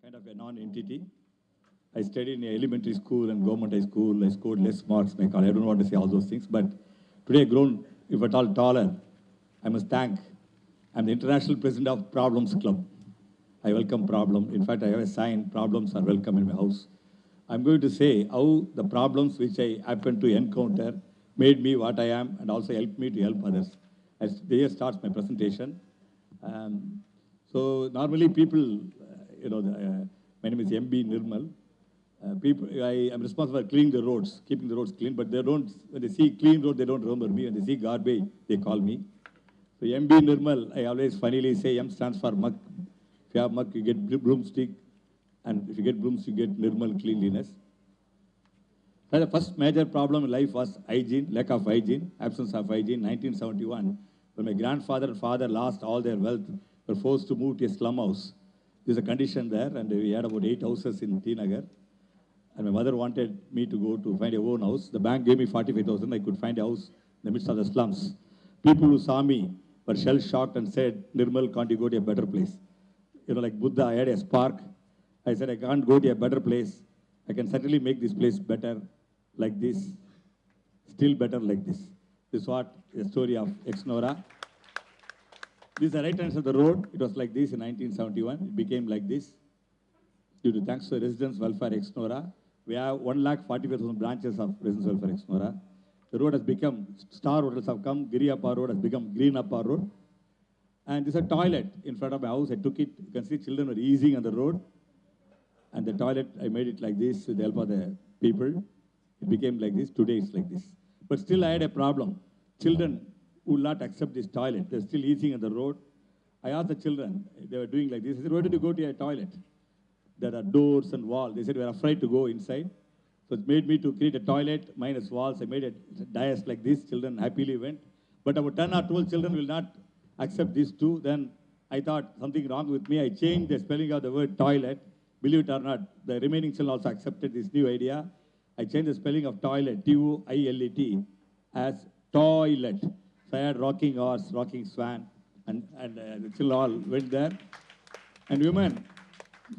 kind of a non-entity. I studied in elementary school and government high school. I scored less marks in my college. I don't want to say all those things, but today I've grown, if at all, taller. I must thank. I'm the international president of Problems Club. I welcome problem. In fact, I have a sign, problems are welcome in my house. I'm going to say how the problems which I happened to encounter made me what I am and also helped me to help others. As the year starts my presentation. So normally people, my name is M.B. Nirmal. I am responsible for cleaning the roads, keeping the roads clean, but they don't, when they see clean road, they don't remember me. When they see garbage, they call me. So M.B. Nirmal, I always funnily say M stands for muck. If you have muck, you get broomstick. And if you get brooms, you get Nirmal cleanliness. So the first major problem in life was hygiene, lack of hygiene, absence of hygiene. 1971, when my grandfather and father lost all their wealth, were forced to move to a slum house. There's a condition there, and we had about 8 houses in T Nagar. And my mother wanted me to go to find a own house. The bank gave me 45,000. I could find a house in the midst of the slums. People who saw me were shell-shocked and said, Nirmal, can't you go to a better place? Like Buddha, I had a spark. I said, I can't go to a better place. I can certainly make this place better like this, still better like this. This is what the story of Ex-Nora. This is the right hand side of the road. It was like this in 1971. It became like this. Due to thanks to Residence Welfare Ex-Nora, we have 1,45,000 branches of Residence Welfare Ex-Nora. The road has become, star hotels have come, Giriappa Road has become Green Appa Road. And there's a toilet in front of my house. I took it. You can see children were easing on the road. And the toilet, I made it like this with the help of the people. It became like this. Today it's like this. But still I had a problem. Children would not accept this toilet. They're still eating on the road. I asked the children, they were doing like this. I said, why did you go to a toilet? There are doors and walls. They said, we're afraid to go inside. So it made me to create a toilet minus walls. I made a dais like this. Children happily went. But about 10 or 12 children will not accept this too. Then I thought something wrong with me. I changed the spelling of the word toilet. Believe it or not, the remaining children also accepted this new idea. I changed the spelling of toilet, T-O-I-L-E-T, as toilet. So I had rocking horse, rocking swan, and the children all went there. And women,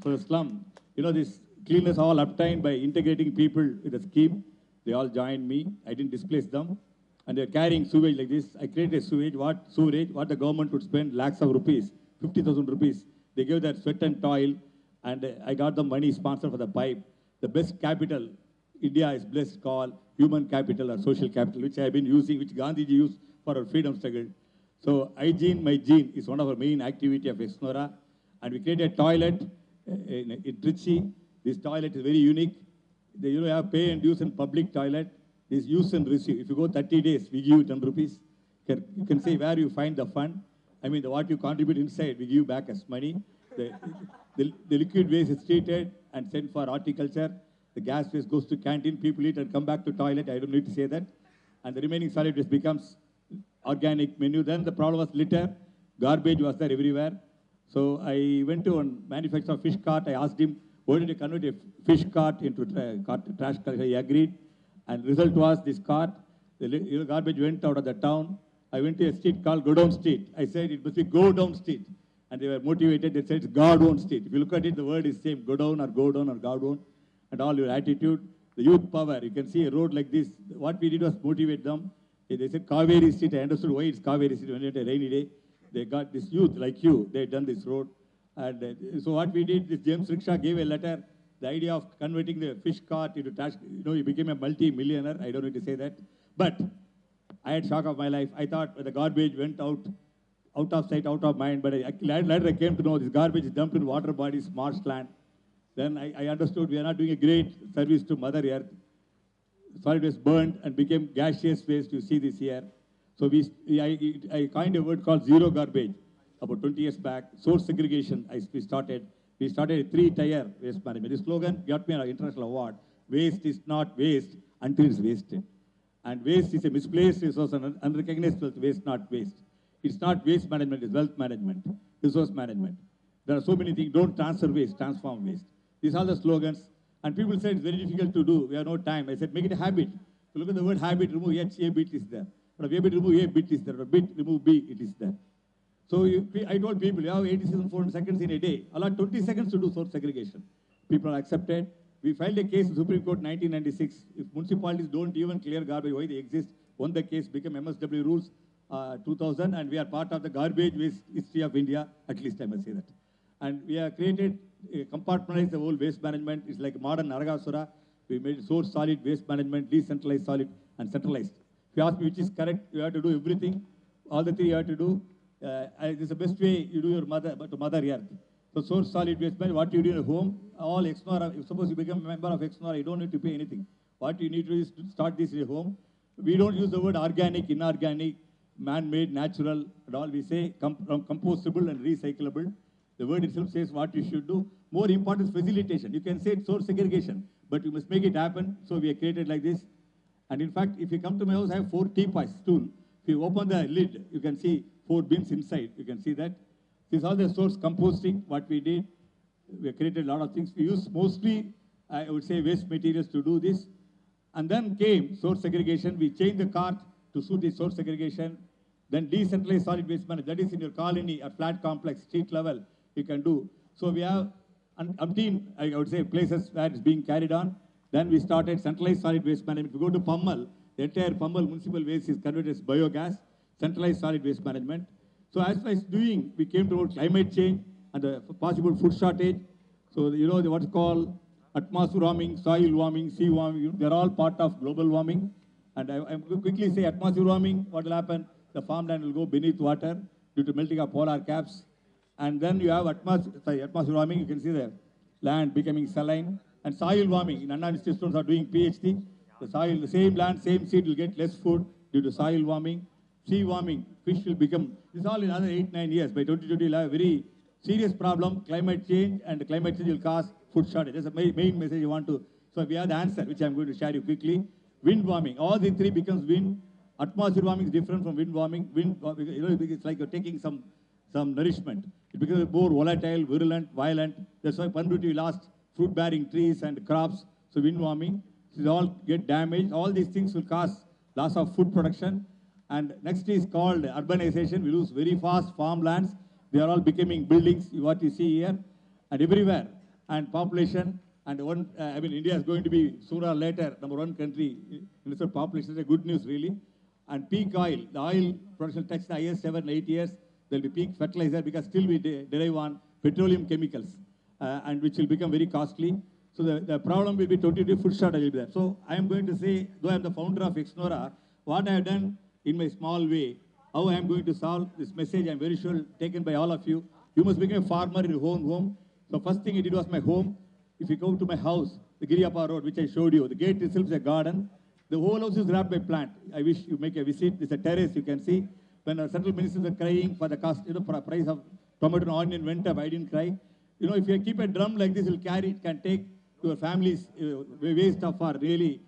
for the slum, this cleanliness all obtained by integrating people with a scheme. They all joined me. I didn't displace them. And they're carrying sewage like this. I created a sewage, what the government would spend lakhs of rupees, 50,000 rupees. They gave their sweat and toil. And I got the money sponsored for the pipe. The best capital India is blessed called human capital or social capital, which I have been using, which Gandhiji used for our freedom struggle. So hygiene, my gene, is one of our main activity of Ex-Nora. And we created a toilet in Trichy. This toilet is very unique. You have pay and use in public toilet. This use and receive. If you go 30 days, we give you 10 rupees. You can say where you find the fund. I mean, what you contribute inside, we give you back as money. The liquid waste is treated and sent for horticulture. The gas waste goes to canteen. People eat and come back to toilet. I don't need to say that. And the remaining solid waste becomes organic menu. Then the problem was litter. Garbage was there everywhere. So I went to a manufacturer of fish cart. I asked him, why did you convert a fish cart into trash cart? He agreed. And result was this cart. The garbage went out of the town. I went to a street called Go Down Street. I said it must be Go Down Street. And they were motivated. They said it's God own street. If you look at it, the word is same. Go down or God own. And all your attitude. The youth power. You can see a road like this. What we did was motivate them. They said Kaveri Street. I understood why it's Kaveri Street. When it was a rainy day, they got this youth like you. They had done this road. And so what we did, this James Rickshaw gave a letter. The idea of converting the fish cart into trash. He became a multi-millionaire. I don't need to say that. But I had shock of my life. I thought the garbage went out of sight, out of mind. But later I came to know this garbage is dumped in water bodies, marshland. Then I understood we are not doing a great service to Mother Earth. Solid waste burned and became gaseous waste. You see this here. So I coined a word called zero garbage about 20 years back. Source segregation, we started. We started a 3-tier waste management. This slogan got me an international award. Waste is not waste until it's wasted. And waste is a misplaced resource and unrecognized waste, not waste. It's not waste management, it's wealth management, resource management. There are so many things. Don't transfer waste, transform waste. These are the slogans. And people say it's very difficult to do. We have no time. I said, make it a habit. If you look at the word habit, remove H, A bit is there. But if A bit, remove A bit is there. But bit, remove B, it is there. So I told people, you have 87 seconds in a day. Allow 20 seconds to do source segregation. People are accepted. We filed a case in Supreme Court 1996. If municipalities don't even clear garbage, why they exist? Won the case, became MSW rules 2000, and we are part of the garbage waste history of India, at least I must say that. And we have created, compartmentalized the whole waste management. It's like modern Naragasura. We made source solid waste management, decentralized solid, and centralized. If you ask me which is correct, you have to do everything. All the three you have to do. This is the best way you do your mother earth. So source solid waste management, what you do in a home, all Exnora, suppose you become a member of Exnora, you don't need to pay anything. What you need to do is to start this in a home. We don't use the word organic, inorganic, man-made, natural, and all. We say compostable and recyclable. The word itself says what you should do. More important is facilitation. You can say it's source segregation, but you must make it happen. So we are created like this. And in fact, if you come to my house, I have 4 teapots, stool. If you open the lid, you can see 4 bins inside. You can see that. This is all the source composting, what we did. We have created a lot of things. We use mostly, I would say, waste materials to do this. And then came source segregation. We changed the cart to suit the source segregation. Then decentralized solid waste management. That is in your colony, a flat complex, street level, you can do. So we have umpteen, I would say, places where it's being carried on. Then we started centralized solid waste management. If you go to Pammal, the entire Pammal municipal waste is converted as biogas, centralized solid waste management. So as I was doing, we came to climate change and the possible food shortage. So you know what's called atmosphere warming, soil warming, sea warming, they're all part of global warming. And I quickly say atmosphere warming, what will happen? The farmland will go beneath water due to melting of polar caps. And then you have atmosphere warming, you can see the land becoming saline. And soil warming, in Anna Institute students are doing PhD. The soil, the same land, same seed will get less food due to soil warming. Sea warming, fish will become, this is all in another 8-9 years. By 2020, we'll have a very serious problem, climate change, and climate change will cause food shortage. That's the main message you want to. So we have the answer, which I'm going to share you quickly. Wind warming, all the 3 becomes wind. Atmosphere warming is different from wind warming. Wind, you know, it's like you're taking some nourishment. It becomes more volatile, virulent, violent. That's why Panduti lost fruit-bearing trees and crops. So wind warming, these all get damaged. All these things will cause loss of food production. And next is called urbanization. We lose very fast farmlands. They are all becoming buildings, what you see here, and everywhere. And population, and India is going to be sooner or later #1 country in terms of population. It's a good news, really. And peak oil, the oil production touched the highest 7-8 years. There will be peak fertilizer because still we derive on petroleum chemicals, and which will become very costly. So the problem will be 2020 food shortage will be there. So I am going to say, though I am the founder of Exnora, what I have done in my small way, how I am going to solve this message, I am very sure taken by all of you. You must become a farmer in your own home. So first thing I did was my home. If you go to my house, the Giriappa Road, which I showed you, the gate itself is a garden. The whole house is wrapped by plant. I wish you make a visit. There's a terrace you can see. When our central ministers are crying for the cost, for price of tomato and onion went up, I didn't cry. You know, if you keep a drum like this, you'll carry it, can take your family's waste of for really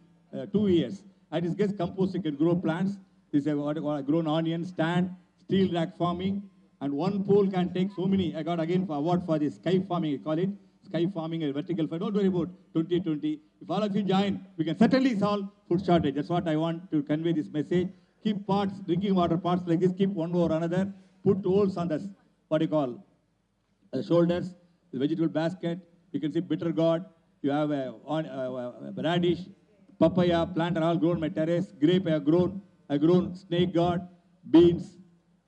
2 years. And it gets compost, you can grow plants. This is what grown onion, stand, steel rack farming, and one pole can take so many. I got again for award for the sky farming, I call it. Sky farming and vertical farming. Don't worry about 2020. If all of you join, we can certainly solve food shortage. That's what I want to convey this message. Keep pots, drinking water pots like this, keep one over another. Put holes on the, what you call, shoulders, the vegetable basket. You can see bitter gourd. You have a radish, papaya, plant are all grown on my terrace. Grape I have grown snake gourd, beans.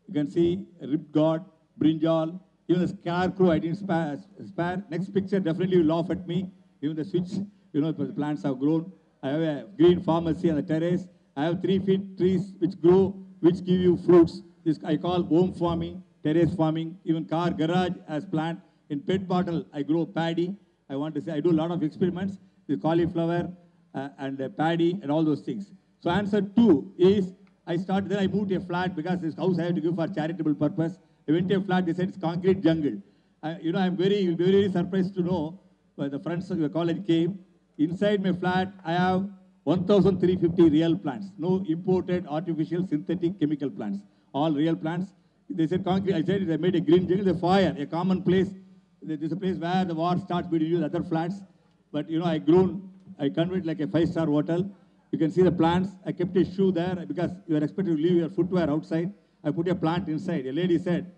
You can see rib gourd, brinjal. Even the scarecrow I didn't spare. Next picture definitely will laugh at me. Even the switch, you know, the plants have grown. I have a green pharmacy on the terrace. I have 3 feet trees which grow, which give you fruits. This I call home farming, terrace farming. Even car garage as plant. In pet bottle, I grow paddy. I want to say I do a lot of experiments with cauliflower and paddy and all those things. So answer 2 is then I moved to a flat because this house I have to give for charitable purpose. I went to a flat, they said it's concrete jungle. You know, I'm very surprised to know when the friends of your college came. Inside my flat, I have 1,350 real plants. No imported, artificial, synthetic, chemical plants. All real plants. They said concrete. I said I made a green jungle, a fire, a common place. There's a place where the war starts between you and other flats. But, you know, I converted like a 5-star hotel. You can see the plants. I kept a shoe there because you are expected to leave your footwear outside. I put a plant inside. A lady said,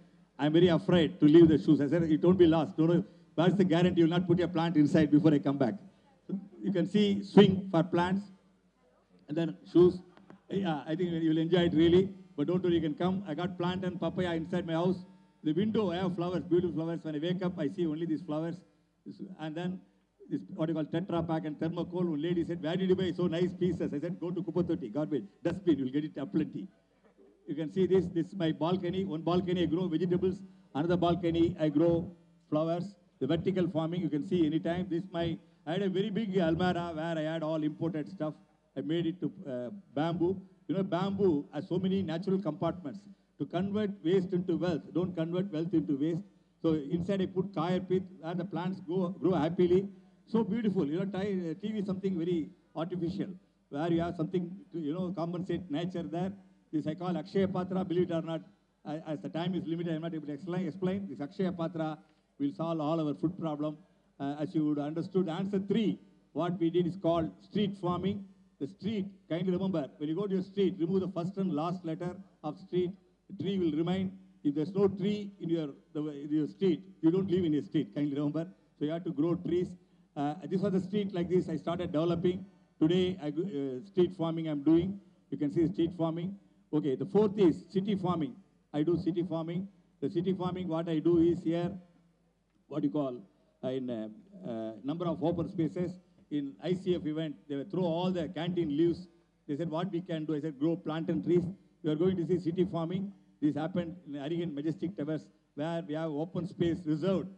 I'm very afraid to leave the shoes. I said, it won't be lost. Don't know, where's the guarantee you'll not put your plant inside before I come back? So you can see swing for plants, and then shoes. Yeah, I think you'll enjoy it really. But don't worry, you can come. I got plant and papaya inside my house. The window, I have flowers, beautiful flowers. When I wake up, I see only these flowers. And then this, what you call Tetra Pak and thermocol. One lady said, where did you buy so nice pieces? I said, go to Kupatoti, garbage, dustbin, you'll get it aplenty. You can see this is my balcony. One balcony I grow vegetables, another balcony I grow flowers. The vertical farming, you can see anytime. I had a very big almara where I had all imported stuff. I made it to bamboo. You know, bamboo has so many natural compartments. To convert waste into wealth, don't convert wealth into waste. So inside I put coir pith where the plants grow happily. So beautiful. You know, TV is something very artificial, where you have something to, you know, compensate nature there. This I call Akshaya Patra, believe it or not. As the time is limited, I'm not able to explain. This Akshaya Patra will solve all our food problem. As you would understood, answer 3, what we did is called street farming. The street, kindly remember, when you go to your street, remove the first and last letter of street, the tree will remain. If there's no tree in your street, you don't live in a street, kindly remember. So you have to grow trees. This was the street like this I started developing. Today, street farming I'm doing. You can see street farming. Okay, the 4th is city farming. I do city farming. The city farming, what I do is here, what you call, in number of open spaces. In ICF event, they will throw all the canteen leaves. They said, what we can do? I said, grow plantain trees. We are going to see city farming. This happened in Arigan Majestic Towers, where we have open space reserved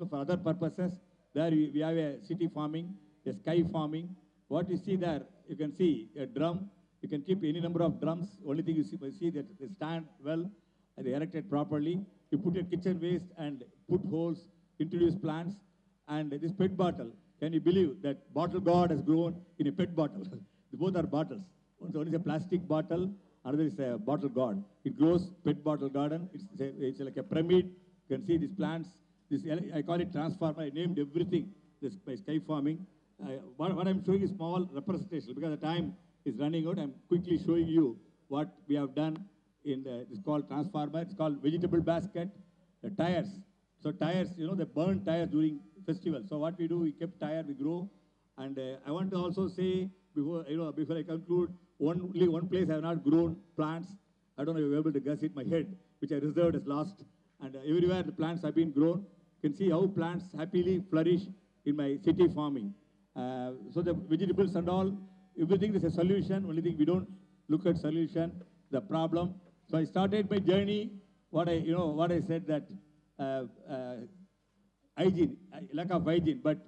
for other purposes. There we have a city farming, a sky farming. What you see there, you can see a drum. You can keep any number of drums. Only thing you see that they stand well and they erected properly. You put your kitchen waste and put holes, introduce plants. And this PET bottle, can you believe that bottle god has grown in a PET bottle? Both are bottles. One is a plastic bottle, another is a bottle god. It grows PET bottle garden. It's like a pyramid. You can see these plants. I call it transformer. I named everything this by sky farming. What I'm showing is small representation because the time is running out. I'm quickly showing you what we have done in this called transformer. It's called vegetable basket. The tires. So tires, you know, they burn tires during festival. So what we do, we kept tire, we grow. And I want to also say, before I conclude, only one place I have not grown plants. I don't know if you're able to guess it, my head, which I reserved as last. And everywhere the plants have been grown. You can see how plants happily flourish in my city farming. So the vegetables and all, everything is a solution. Only thing we don't look at solution, the problem. So I started my journey. What I said that hygiene, lack of hygiene. But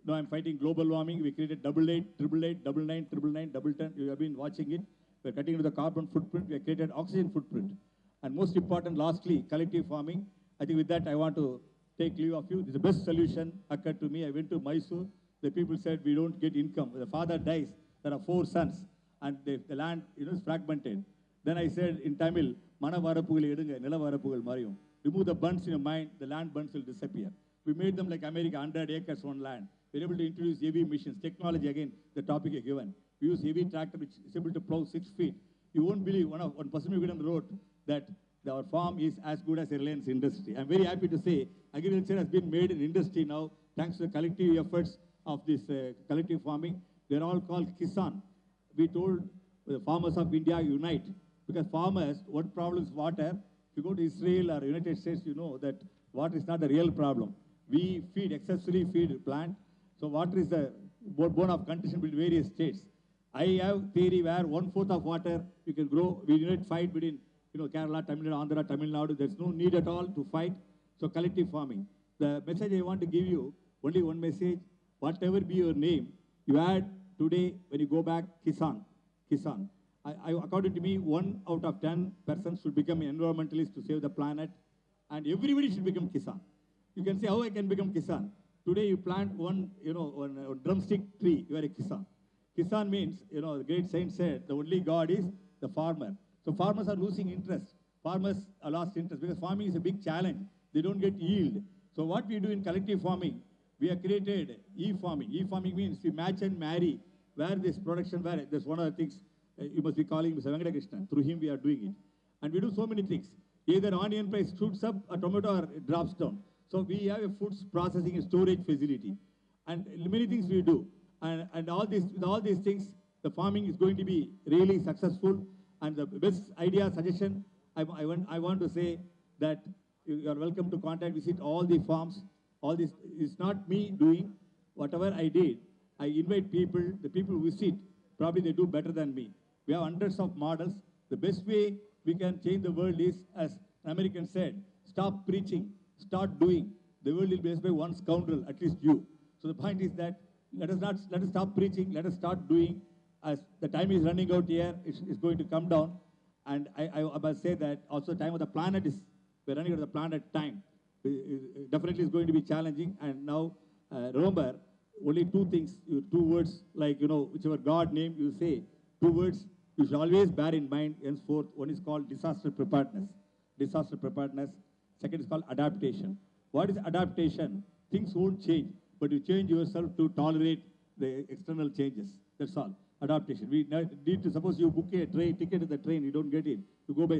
now I'm fighting global warming. We created 88, 888, 999, 999, 10. You have been watching it. We're cutting into the carbon footprint. We have created oxygen footprint. And most important, lastly, collective farming. I think with that, I want to take leave of you. This is the best solution occurred to me. I went to Mysore. The people said, we don't get income. The father dies. There are 4 sons. And the land, is fragmented. Then I said in Tamil, Mana varapugal edunga, nila varapugal mariyum. Remove the bunds in your mind, the land bunds will disappear. We made them like America, 100 acres on land. We're able to introduce heavy machines. Technology, again, the topic is given. We use heavy tractor which is able to plow 6 feet. You won't believe, one person we on the road, that our farm is as good as a Reliance industry. I'm very happy to say agriculture has been made an industry now, thanks to the collective efforts of this collective farming. They're all called Kisan. We told the farmers of India, unite. Because farmers, what problem is water? If you go to Israel or United States, you know that water is not the real problem. We excessively feed plant. So water is the bone of contention between various states. I have theory where 1/4 of water you can grow. We need fight between Kerala, Tamil Nadu, Andhra, Tamil Nadu. There's no need at all to fight. So collective farming. The message I want to give you, only one message. Whatever be your name, you add today when you go back, Kisan. Kisan. According to me, 1 out of 10 persons should become environmentalists to save the planet. And everybody should become Kisan. You can say, how I can become Kisan? Today you plant one drumstick tree, you are a Kisan. Kisan means, the great saint said, the only God is the farmer. So farmers are losing interest. Farmers are lost interest because farming is a big challenge. They don't get yield. So what we do in collective farming, we have created e-farming. E-farming means we match and marry where this production, where there's one of the things you must be calling Mr. Venkatakrishnan. Through him we are doing it. And we do so many things. Either onion price shoots up or tomato or it drops down. So we have a food processing and storage facility. And many things we do. And all this, with all these things, the farming is going to be really successful. And the best idea, suggestion, I want to say that you are welcome to contact, visit all the farms. All this is not me doing. Whatever I did, I invite people, the people who visit, probably they do better than me. We have hundreds of models. The best way we can change the world is, as an American said, stop preaching, start doing. The world will be blessed by one scoundrel, at least you. So the point is that let us stop preaching, let us start doing. As the time is running out here, it's going to come down. And I must say that also the time of the planet is, we're running out of the planet time. Definitely is going to be challenging. And now, remember, only two things, two words, like, whichever God name you say, two words you should always bear in mind henceforth. One is called disaster preparedness. Disaster preparedness. Second is called adaptation. What is adaptation? Things won't change, but you change yourself to tolerate the external changes. That's all. Adaptation. We need to, suppose you book a train ticket at the train, you don't get it. You go by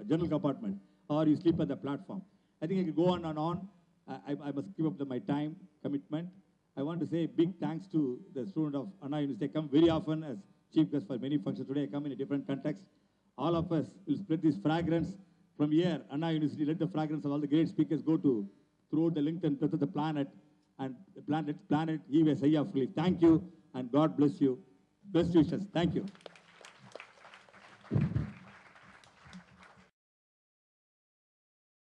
general compartment, or you sleep at the platform. I think I can go on and on. I must give up my time commitment. I want to say big thanks to the student of Anna University. They come very often as chief guest for many functions. Today I come in a different context. All of us will spread this fragrance from here, Anna University. Let the fragrance of all the great speakers go to throughout the length and breadth of the planet. And the planet, he was fully. Thank you, and God bless you. Best wishes. Thank you.